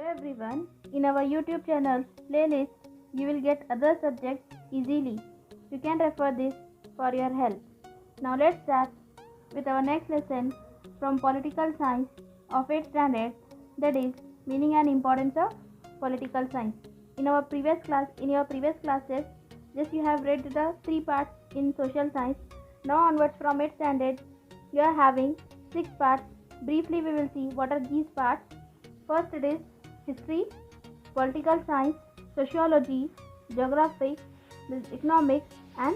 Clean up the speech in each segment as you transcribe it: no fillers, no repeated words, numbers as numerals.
Hello everyone, in our YouTube channel playlist you will get other subjects easily. You can refer this for your help. Now let's start with our next lesson from political science of 8th standard, that is meaning and importance of political science. In your previous classes just you have read the 3 parts in social science. Now onwards from 8th standard you are having 6 parts. Briefly we will see what are these parts. First it is history, political science, sociology, geography, economics and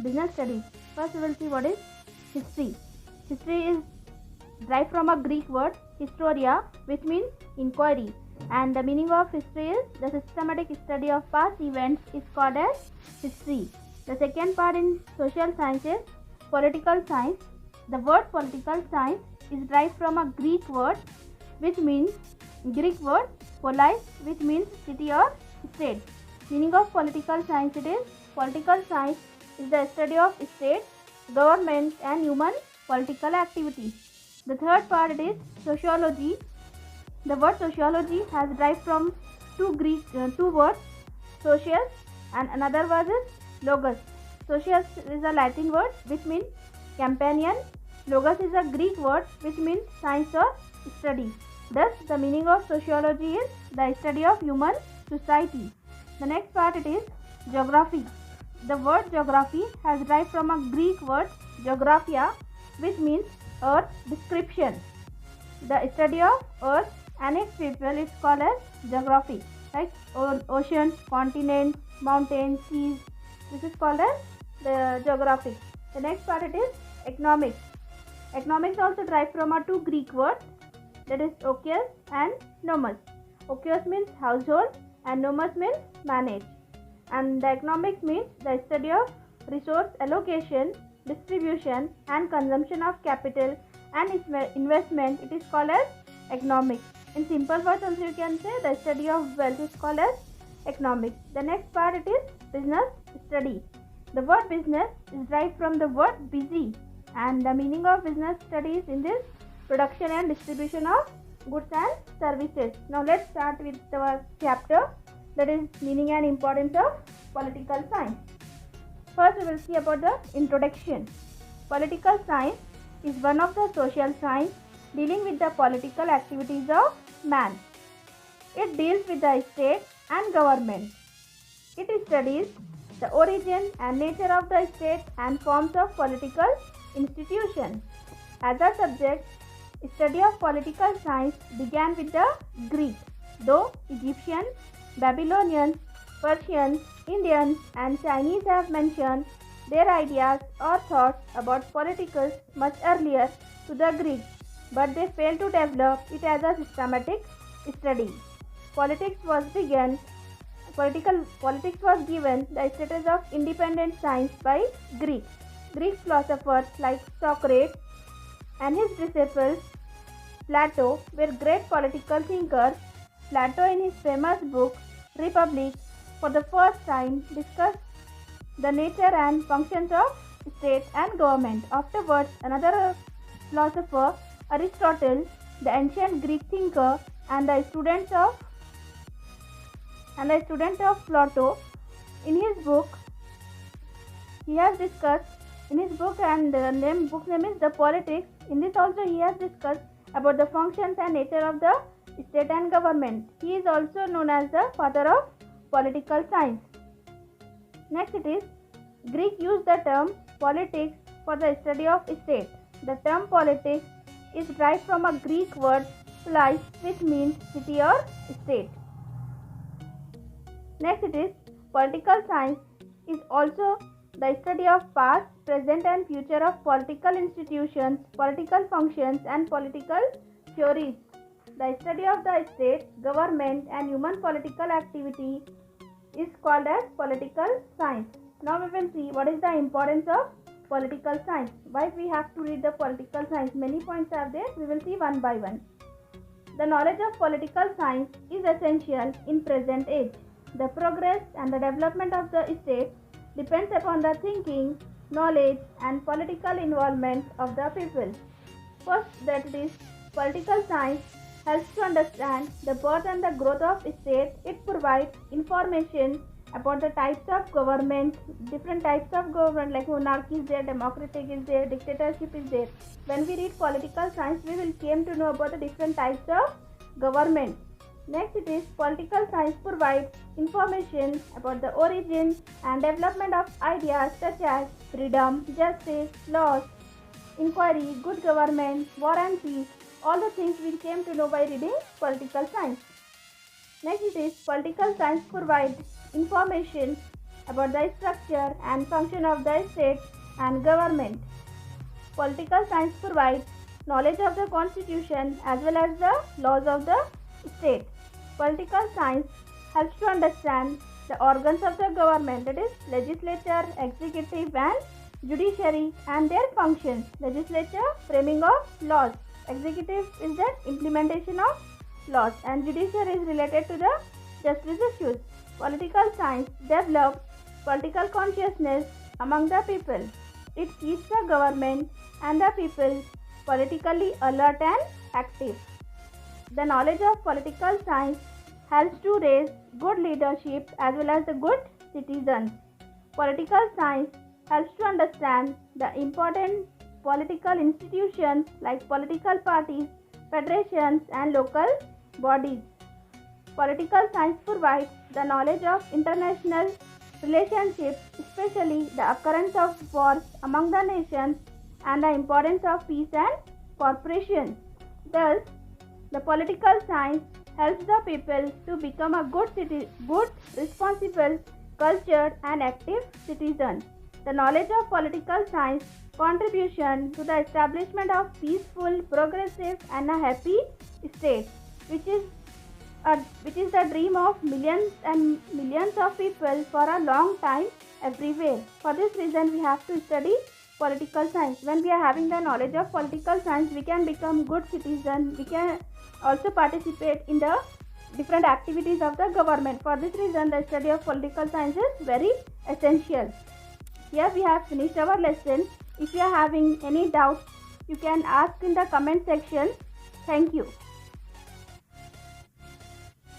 business studies. First we will see what is history. History is derived from a Greek word historia, which means inquiry, and the meaning of history is the systematic study of past events is called as history. The second part in social science is political science. The word political science is derived from a Greek word polis, which means city or state. Meaning of political science, it is political science is the study of state, government and human political activity. The third part, it is sociology. The word sociology has derived from two words, socius and another word is logos. Socius is a Latin word which means companion. Logos is a Greek word which means science or study. Thus, the meaning of sociology is the study of human society. The next part, it is geography. The word geography has derived from a Greek word geographia, which means earth description. The study of earth and its people is called as geography, like oceans, continents, mountains, seas. This is called as the geography. The next part, it is economics. Economics also derived from a two Greek words, that is okios and nomos. Okios means household and nomos means manage. And the economics means the study of resource allocation, distribution and consumption of capital and investment. It is called as economics. In simple words also you can say the study of wealth is called as economics. The next part, it is business study. The word business is derived from the word busy, and the meaning of business studies in this production and distribution of goods and services. Now let's start with our chapter, that is meaning and importance of political science. First we will see about the introduction. Political science is one of the social science dealing with the political activities of man. It deals with the state and government. It studies the origin and nature of the state and forms of political institutions. As a subject, study of political science began with the Greek, though Egyptians, Babylonians, Persians, Indians and Chinese have mentioned their ideas or thoughts about politics much earlier to the Greeks, but they failed to develop it as a systematic study. Politics was given the status of independent science by Greeks. Greek philosophers like Socrates and his disciples Plato were great political thinkers. Plato in his famous book Republic for the first time discussed the nature and functions of state and government. Afterwards, another philosopher, Aristotle, the ancient Greek thinker and the student of Plato, in his book he has discussed and the book name is The Politics. In this also he has discussed about the functions and nature of the state and government. He is also known as the father of political science. Next it is Greek used the term politics for the study of state. The term politics is derived from a Greek word polis, which means city or state. Next it is political science is also the study of past, present and future of political institutions, political functions and political theories. The study of the state, government and human political activity is called as political science. Now we will see what is the importance of political science. Why we have to read the political science? Many points are there. We will see one by one. The knowledge of political science is essential in present age. The progress and the development of the state depends upon the thinking, knowledge and political involvement of the people. First, that is political science helps to understand the birth and the growth of state. It provides information about the types of government, different types of government like monarchy is there, democratic is there, dictatorship is there. When we read political science, we will came to know about the different types of government. Next it is political science provides information about the origin and development of ideas such as freedom, justice, laws, inquiry, good government, war and peace. All the things we came to know by reading political science. Next it is political science provides information about the structure and function of the state and government. Political science provides knowledge of the constitution as well as the laws of the state. Political science helps to understand the organs of the government, that is legislature, executive and judiciary and their functions. Legislature, framing of laws. Executive is the implementation of laws and judiciary is related to the justice issues. Political science develops political consciousness among the people. It keeps the government and the people politically alert and active. The knowledge of political science helps to raise good leadership as well as the good citizens. Political science helps to understand the important political institutions like political parties, federations and local bodies. Political science provides the knowledge of international relationships, especially the occurrence of wars among the nations and the importance of peace and cooperation. Thus, the political science helps the people to become a good, responsible, cultured and active citizen. The knowledge of political science contribution to the establishment of peaceful, progressive and a happy state, which is the dream of millions and millions of people for a long time everywhere. For this reason, we have to study political science. When we are having the knowledge of political science, we can become good citizens. We can also participate in the different activities of the government. For this reason, the study of political science is very essential. Here we have finished our lesson. If you are having any doubts, you can ask in the comment section. Thank you.